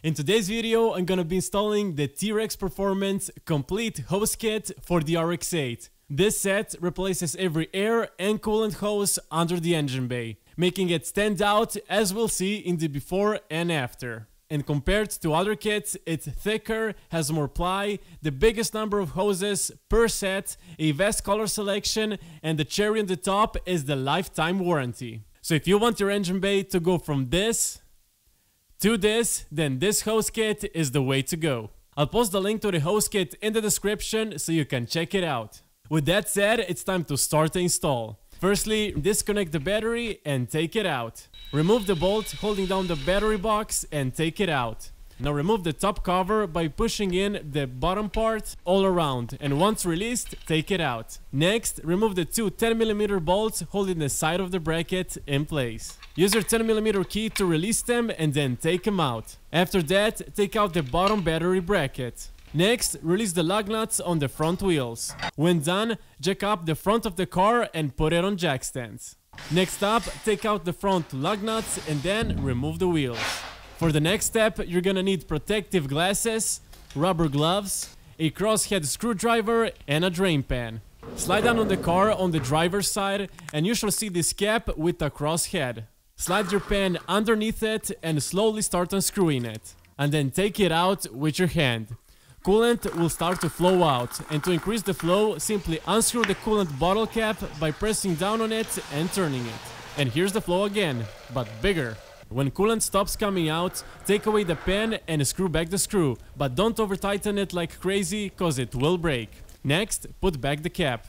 In today's video, I'm gonna be installing the T-Rex Performance Complete Hose Kit for the RX8. This set replaces every air and coolant hose under the engine bay, making it stand out as we'll see in the before and after. And compared to other kits, it's thicker, has more ply, the biggest number of hoses per set, a vast color selection, and the cherry on the top is the lifetime warranty. So if you want your engine bay to go from this to this, then this hose kit is the way to go. I'll post the link to the hose kit in the description so you can check it out. With that said, it's time to start the install. Firstly, disconnect the battery and take it out. Remove the bolt holding down the battery box and take it out. Now remove the top cover by pushing in the bottom part all around, and once released, take it out. Next, remove the two 10mm bolts holding the side of the bracket in place. Use your 10mm key to release them and then take them out. After that, take out the bottom battery bracket. Next, release the lug nuts on the front wheels. When done, jack up the front of the car and put it on jack stands. Next up, take out the front lug nuts and then remove the wheels. For the next step, you're gonna need protective glasses, rubber gloves, a crosshead screwdriver, and a drain pan. Slide down on the car on the driver's side and you shall see this cap with a crosshead. Slide your pan underneath it and slowly start unscrewing it. And then take it out with your hand. Coolant will start to flow out, and to increase the flow, simply unscrew the coolant bottle cap by pressing down on it and turning it. And here's the flow again, but bigger. When coolant stops coming out, take away the pan and screw back the screw, but don't over tighten it like crazy cause it will break. Next, put back the cap.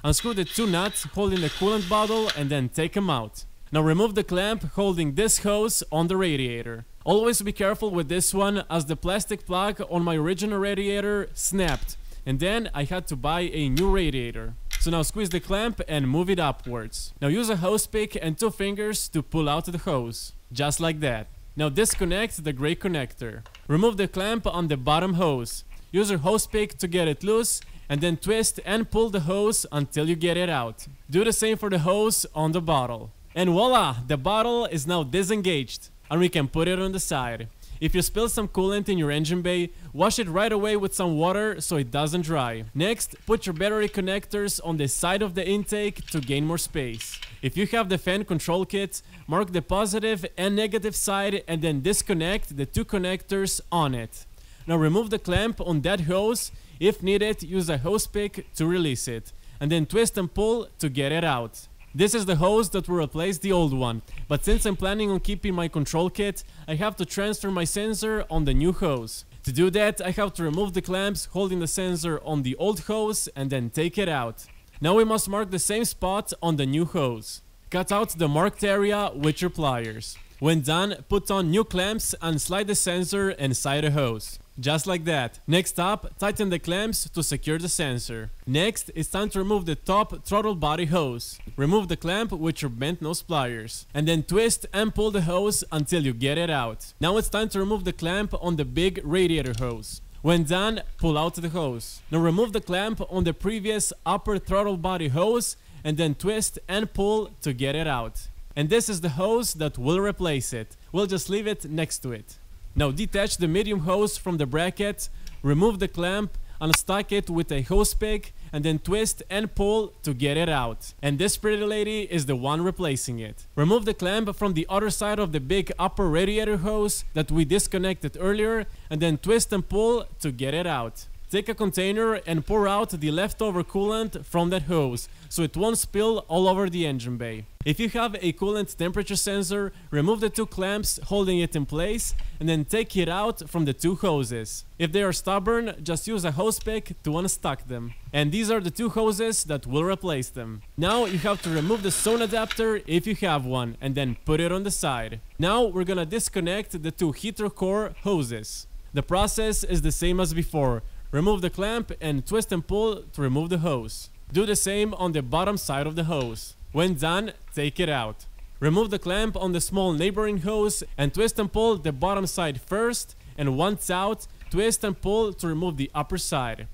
Unscrew the two nuts holding the coolant bottle and then take them out. Now remove the clamp holding this hose on the radiator. Always be careful with this one as the plastic plug on my original radiator snapped, and then I had to buy a new radiator. So now squeeze the clamp and move it upwards. Now use a hose pick and two fingers to pull out the hose. Just like that. Now disconnect the gray connector. Remove the clamp on the bottom hose. Use your hose pick to get it loose and then twist and pull the hose until you get it out. Do the same for the hose on the bottle. And voila! The bottle is now disengaged and we can put it on the side. If you spill some coolant in your engine bay, wash it right away with some water so it doesn't dry. Next, put your battery connectors on the side of the intake to gain more space. If you have the fan control kit, mark the positive and negative side and then disconnect the two connectors on it. Now remove the clamp on that hose. If needed, use a hose pick to release it, and then twist and pull to get it out. This is the hose that will replace the old one, but since I'm planning on keeping my control kit, I have to transfer my sensor on the new hose. To do that, I have to remove the clamps holding the sensor on the old hose and then take it out. Now we must mark the same spot on the new hose. Cut out the marked area with your pliers. When done, put on new clamps and slide the sensor inside the hose. Just like that. Next up, tighten the clamps to secure the sensor. Next, it's time to remove the top throttle body hose. Remove the clamp with your bent nose pliers. And then twist and pull the hose until you get it out. Now it's time to remove the clamp on the big radiator hose. When done, pull out the hose. Now remove the clamp on the previous upper throttle body hose and then twist and pull to get it out. And this is the hose that will replace it. We'll just leave it next to it. Now detach the medium hose from the bracket, remove the clamp, unstuck it with a hose pick, and then twist and pull to get it out. And this pretty lady is the one replacing it. Remove the clamp from the other side of the big upper radiator hose that we disconnected earlier, and then twist and pull to get it out. Take a container and pour out the leftover coolant from that hose, so it won't spill all over the engine bay. If you have a coolant temperature sensor, remove the two clamps holding it in place and then take it out from the two hoses. If they are stubborn, just use a hose pick to unstuck them. And these are the two hoses that will replace them. Now you have to remove the zone adapter if you have one and then put it on the side. Now we're gonna disconnect the two heater core hoses. The process is the same as before. Remove the clamp and twist and pull to remove the hose. Do the same on the bottom side of the hose. When done, take it out. Remove the clamp on the small neighboring hose and twist and pull the bottom side first, and once out, twist and pull to remove the upper side.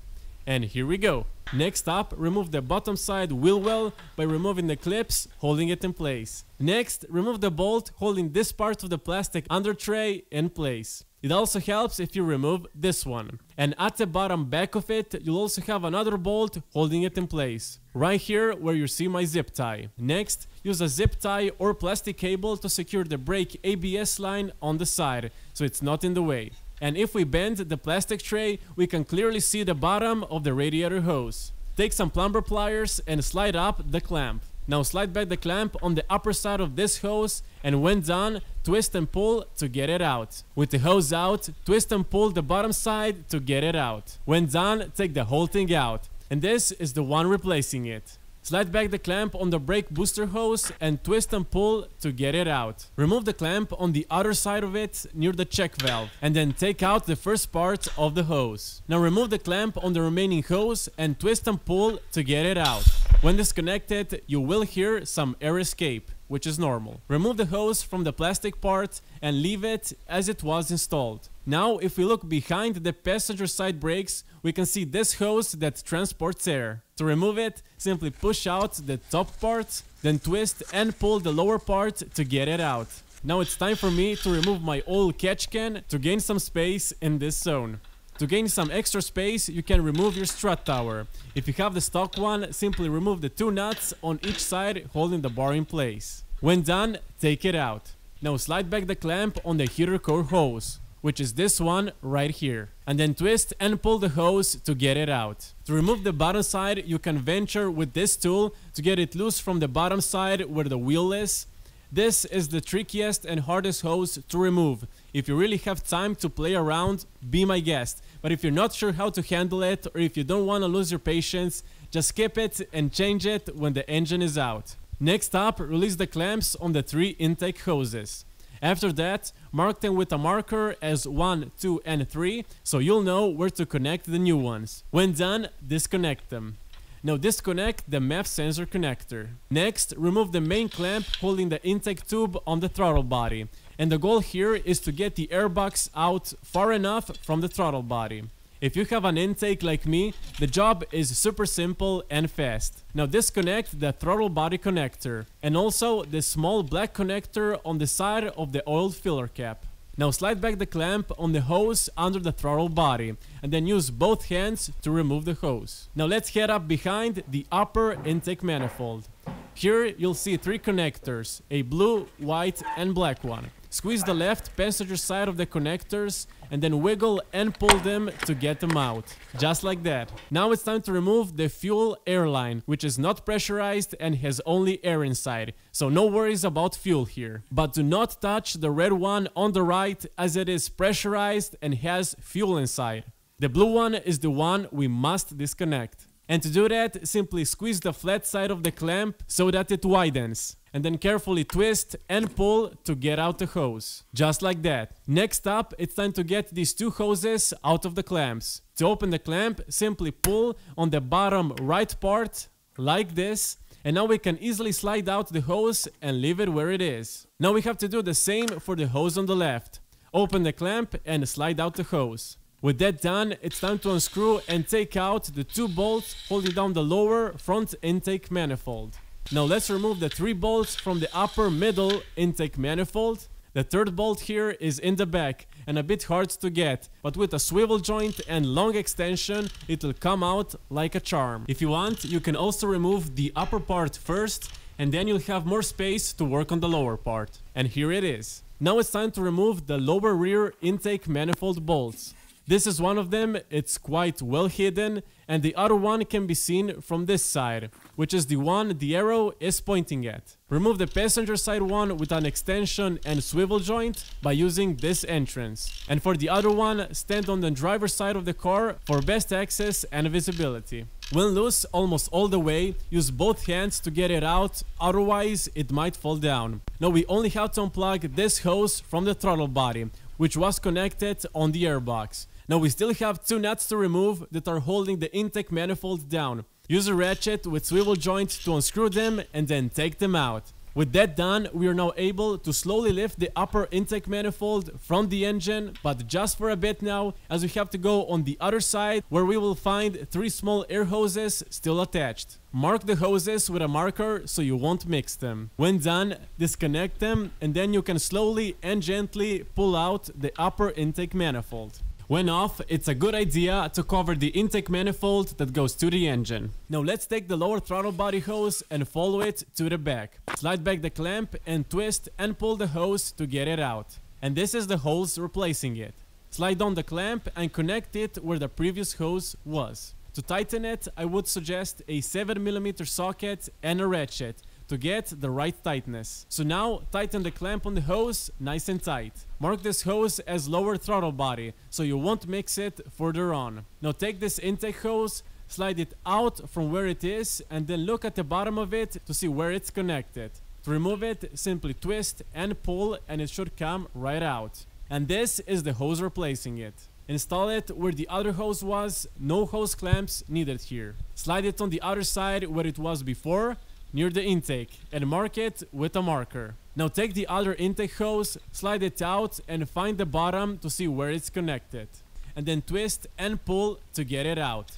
And here we go. Next up, remove the bottom side wheel well by removing the clips holding it in place. Next, remove the bolt holding this part of the plastic under tray in place. It also helps if you remove this one. And at the bottom back of it, you'll also have another bolt holding it in place. Right here where you see my zip tie. Next, use a zip tie or plastic cable to secure the brake ABS line on the side, so it's not in the way. And if we bend the plastic tray, we can clearly see the bottom of the radiator hose. Take some plumber pliers and slide up the clamp. Now slide back the clamp on the upper side of this hose, and when done, twist and pull to get it out. With the hose out, twist and pull the bottom side to get it out. When done, take the whole thing out. And this is the one replacing it. Slide back the clamp on the brake booster hose and twist and pull to get it out. Remove the clamp on the other side of it near the check valve, and then take out the first part of the hose. Now remove the clamp on the remaining hose and twist and pull to get it out. When disconnected, you will hear some air escape, which is normal. Remove the hose from the plastic part and leave it as it was installed. Now, if we look behind the passenger side brakes, we can see this hose that transports air. To remove it, simply push out the top part, then twist and pull the lower part to get it out. Now it's time for me to remove my oil catch can to gain some space in this zone. To gain some extra space, you can remove your strut tower. If you have the stock one, simply remove the two nuts on each side holding the bar in place. When done, take it out. Now slide back the clamp on the heater core hose, which is this one right here, and then twist and pull the hose to get it out. To remove the bottom side, you can venture with this tool to get it loose from the bottom side where the wheel is. This is the trickiest and hardest hose to remove. If you really have time to play around, be my guest. But if you're not sure how to handle it, or if you don't want to lose your patience, just skip it and change it when the engine is out. Next up, release the clamps on the 3 intake hoses. After that, mark them with a marker as 1, 2, and 3, so you'll know where to connect the new ones. When done, disconnect them. Now disconnect the MAF sensor connector. Next, remove the main clamp holding the intake tube on the throttle body. And the goal here is to get the airbox out far enough from the throttle body. If you have an intake like me, the job is super simple and fast. Now disconnect the throttle body connector and also the small black connector on the side of the oil filler cap. Now slide back the clamp on the hose under the throttle body and then use both hands to remove the hose. Now let's head up behind the upper intake manifold. Here you'll see 3 connectors, a blue, white and black one. Squeeze the left passenger side of the connectors and then wiggle and pull them to get them out. Just like that. Now it's time to remove the fuel air line, which is not pressurized and has only air inside. So no worries about fuel here. But do not touch the red one on the right as it is pressurized and has fuel inside. The blue one is the one we must disconnect. And to do that, simply squeeze the flat side of the clamp so that it widens. And then carefully twist and pull to get out the hose. Just like that. Next up, it's time to get these 2 hoses out of the clamps. To open the clamp, simply pull on the bottom right part, like this. And now we can easily slide out the hose and leave it where it is. Now we have to do the same for the hose on the left. Open the clamp and slide out the hose. With that done, it's time to unscrew and take out the 2 bolts holding down the lower front intake manifold. Now let's remove the 3 bolts from the upper middle intake manifold. The 3rd bolt here is in the back and a bit hard to get, but with a swivel joint and long extension, it'll come out like a charm. If you want, you can also remove the upper part first, and then you'll have more space to work on the lower part. And here it is. Now it's time to remove the lower rear intake manifold bolts. This is one of them, it's quite well hidden, and the other one can be seen from this side, which is the one the arrow is pointing at. Remove the passenger side one with an extension and swivel joint by using this entrance. And for the other one, stand on the driver's side of the car for best access and visibility. When loose almost all the way, use both hands to get it out, otherwise it might fall down. Now we only have to unplug this hose from the throttle body, which was connected on the airbox. Now we still have 2 nuts to remove that are holding the intake manifold down. Use a ratchet with swivel joint to unscrew them and then take them out. With that done, we are now able to slowly lift the upper intake manifold from the engine, but just for a bit now, as we have to go on the other side where we will find 3 small air hoses still attached. Mark the hoses with a marker so you won't mix them. When done, disconnect them and then you can slowly and gently pull out the upper intake manifold. When off, it's a good idea to cover the intake manifold that goes to the engine. Now let's take the lower throttle body hose and follow it to the back. Slide back the clamp and twist and pull the hose to get it out. And this is the hose replacing it. Slide on the clamp and connect it where the previous hose was. To tighten it, I would suggest a 7mm socket and a ratchet to get the right tightness. So now tighten the clamp on the hose nice and tight. Mark this hose as lower throttle body so you won't mix it further on. Now take this intake hose, slide it out from where it is and then look at the bottom of it to see where it's connected. To remove it, simply twist and pull and it should come right out. And this is the hose replacing it. Install it where the other hose was, no hose clamps needed here. Slide it on the other side where it was before, near the intake, and mark it with a marker. Now take the other intake hose, slide it out and find the bottom to see where it's connected. And then twist and pull to get it out.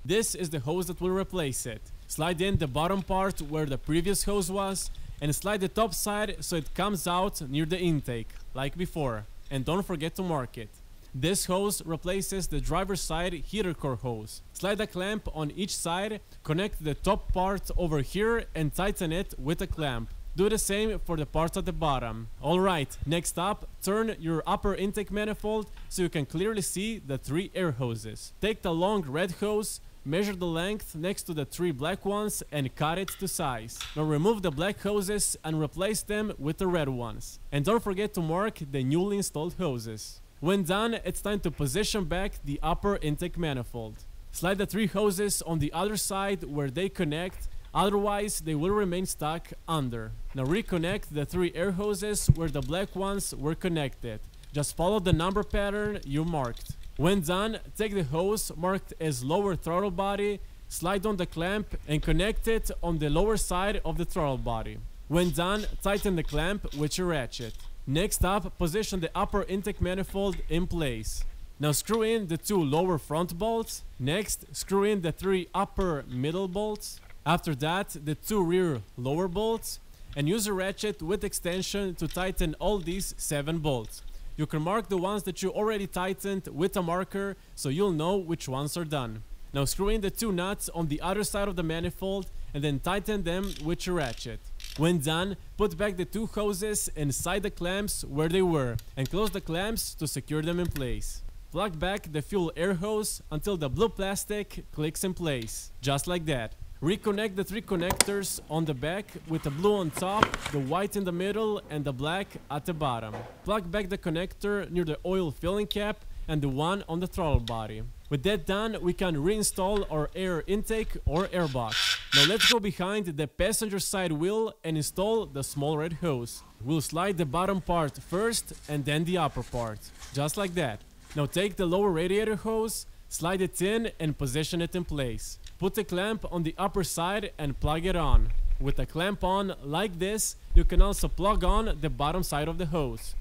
This is the hose that will replace it. Slide in the bottom part where the previous hose was and slide the top side so it comes out near the intake, like before. And don't forget to mark it. This hose replaces the driver's side heater core hose. Slide a clamp on each side, connect the top part over here and tighten it with a clamp. Do the same for the parts at the bottom. Alright, next up, turn your upper intake manifold so you can clearly see the 3 air hoses. Take the long red hose, measure the length next to the 3 black ones and cut it to size. Now remove the black hoses and replace them with the red ones. And don't forget to mark the newly installed hoses. When done, it's time to position back the upper intake manifold. Slide the 3 hoses on the other side where they connect, otherwise they will remain stuck under. Now reconnect the 3 air hoses where the black ones were connected. Just follow the number pattern you marked. When done, take the hose marked as lower throttle body, slide on the clamp and connect it on the lower side of the throttle body. When done, tighten the clamp with your ratchet. Next up, position the upper intake manifold in place. Now screw in the 2 lower front bolts. Next, screw in the 3 upper middle bolts. After that, the 2 rear lower bolts. And use a ratchet with extension to tighten all these 7 bolts. You can mark the ones that you already tightened with a marker so you'll know which ones are done. Now screw in the 2 nuts on the other side of the manifold and then tighten them with your ratchet. When done, put back the 2 hoses inside the clamps where they were and close the clamps to secure them in place. Plug back the fuel air hose until the blue plastic clicks in place, just like that. Reconnect the 3 connectors on the back with the blue on top, the white in the middle and the black at the bottom. Plug back the connector near the oil filling cap and the one on the throttle body. With that done, we can reinstall our air intake or air box. Now let's go behind the passenger side wheel and install the small red hose. We'll slide the bottom part first and then the upper part, just like that. Now take the lower radiator hose, slide it in and position it in place. Put the clamp on the upper side and plug it on. With the clamp on like this, you can also plug on the bottom side of the hose.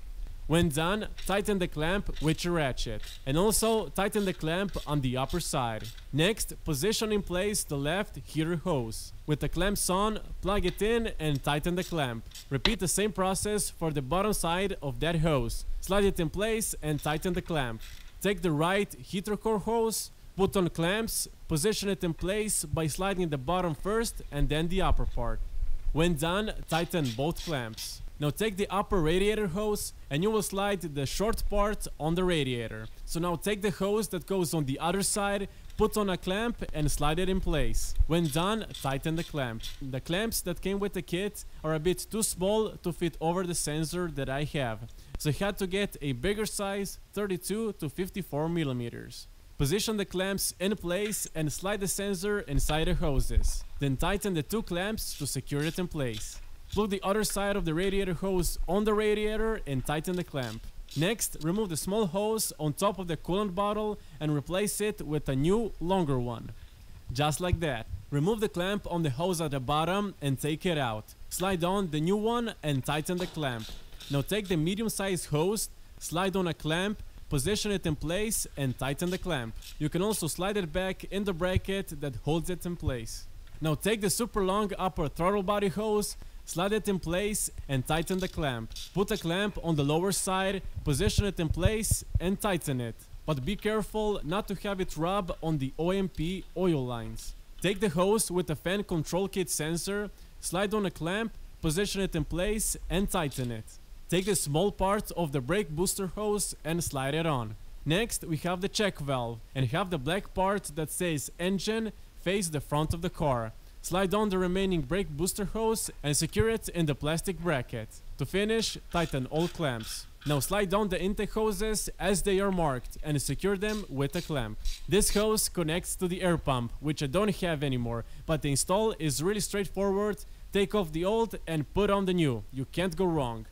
When done, tighten the clamp with your ratchet. And also tighten the clamp on the upper side. Next, position in place the left heater hose. With the clamps on, plug it in and tighten the clamp. Repeat the same process for the bottom side of that hose. Slide it in place and tighten the clamp. Take the right heater core hose, put on clamps, position it in place by sliding the bottom first and then the upper part. When done, tighten both clamps. Now take the upper radiator hose and you will slide the short part on the radiator. So now take the hose that goes on the other side, put on a clamp and slide it in place. When done, tighten the clamp. The clamps that came with the kit are a bit too small to fit over the sensor that I have. So I had to get a bigger size, 32 to 54 millimeters. Position the clamps in place and slide the sensor inside the hoses. Then tighten the 2 clamps to secure it in place. Plug the other side of the radiator hose on the radiator and tighten the clamp. Next, remove the small hose on top of the coolant bottle and replace it with a new, longer one. Just like that. Remove the clamp on the hose at the bottom and take it out. Slide on the new one and tighten the clamp. Now take the medium-sized hose, slide on a clamp, position it in place and tighten the clamp. You can also slide it back in the bracket that holds it in place. Now take the super long upper throttle body hose, slide it in place and tighten the clamp. Put a clamp on the lower side, position it in place and tighten it. But be careful not to have it rub on the OMP oil lines. Take the hose with the fan control kit sensor, slide on a clamp, position it in place and tighten it. Take the small part of the brake booster hose and slide it on. Next we have the check valve and have the black part that says engine face the front of the car. Slide on the remaining brake booster hose and secure it in the plastic bracket. To finish, tighten all clamps. Now slide down the intake hoses as they are marked and secure them with a clamp. This hose connects to the air pump, which I don't have anymore, but the install is really straightforward. Take off the old and put on the new. You can't go wrong.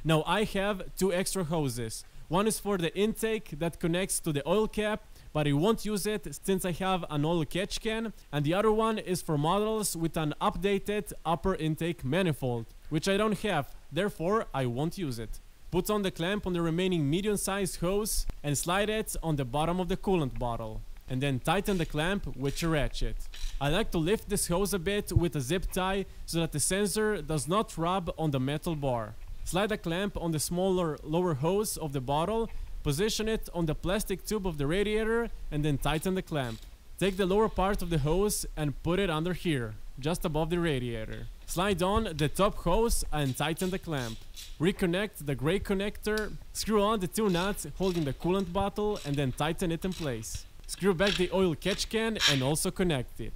Now I have two extra hoses. One is for the intake that connects to the oil cap, but I won't use it since I have an oil catch can, and the other one is for models with an updated upper intake manifold, which I don't have, therefore I won't use it. Put on the clamp on the remaining medium-sized hose and slide it on the bottom of the coolant bottle, and then tighten the clamp with a ratchet. I like to lift this hose a bit with a zip tie so that the sensor does not rub on the metal bar. Slide a clamp on the smaller lower hose of the bottle, position it on the plastic tube of the radiator and then tighten the clamp. Take the lower part of the hose and put it under here, just above the radiator. Slide on the top hose and tighten the clamp. Reconnect the gray connector, screw on the two nuts holding the coolant bottle and then tighten it in place. Screw back the oil catch can and also connect it.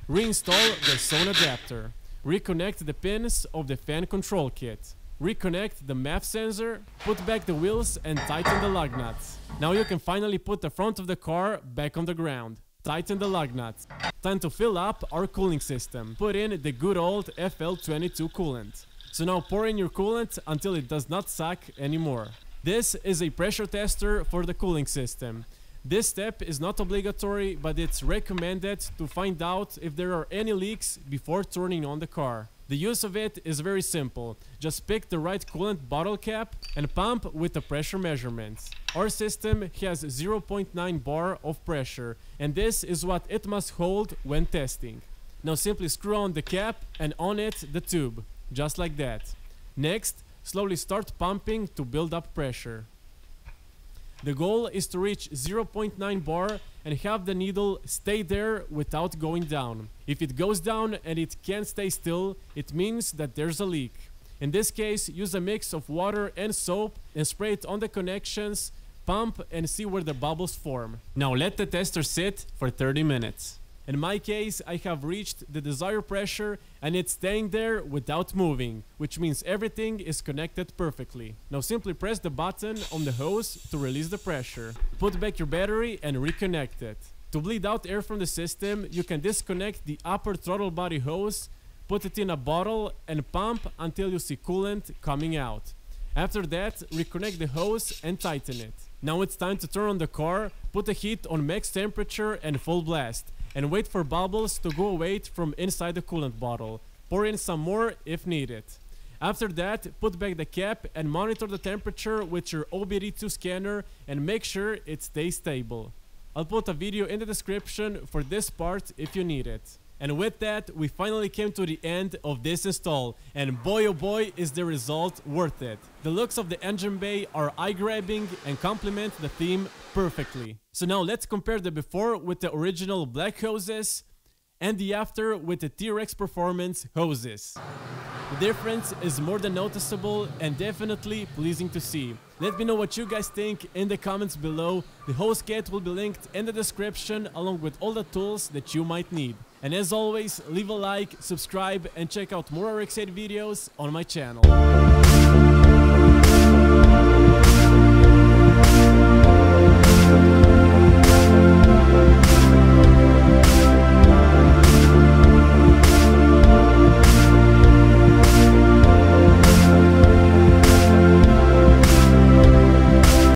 Reinstall the zone adapter. Reconnect the pins of the fan control kit. Reconnect the MAF sensor, put back the wheels and tighten the lug nuts. Now you can finally put the front of the car back on the ground. Tighten the lug nuts. Time to fill up our cooling system. Put in the good old FL22 coolant. So now pour in your coolant until it does not suck anymore. This is a pressure tester for the cooling system. This step is not obligatory, but it's recommended to find out if there are any leaks before turning on the car. The use of it is very simple. Just pick the right coolant bottle cap and pump with the pressure measurements. Our system has 0.9 bar of pressure, and this is what it must hold when testing. Now simply screw on the cap and on it the tube, just like that. Next, slowly start pumping to build up pressure. The goal is to reach 0.9 bar and have the needle stay there without going down. If it goes down and it can't stay still, it means that there's a leak. In this case, use a mix of water and soap and spray it on the connections, pump and see where the bubbles form. Now let the tester sit for 30 minutes. In my case, I have reached the desired pressure and it's staying there without moving, which means everything is connected perfectly. Now simply press the button on the hose to release the pressure. Put back your battery and reconnect it. To bleed out air from the system, you can disconnect the upper throttle body hose, put it in a bottle and pump until you see coolant coming out. After that, reconnect the hose and tighten it. Now it's time to turn on the car, put the heat on max temperature and full blast, and wait for bubbles to go away from inside the coolant bottle. Pour in some more if needed. After that, put back the cap and monitor the temperature with your OBD2 scanner and make sure it stays stable. I'll put a video in the description for this part if you need it. And with that, we finally came to the end of this install, and boy oh boy is the result worth it. The looks of the engine bay are eye-grabbing and complement the theme perfectly. So now let's compare the before with the original black hoses and the after with the T-Rex Performance hoses. The difference is more than noticeable and definitely pleasing to see. Let me know what you guys think in the comments below. The hose kit will be linked in the description along with all the tools that you might need. And as always, leave a like, subscribe and check out more Rx8 videos on my channel.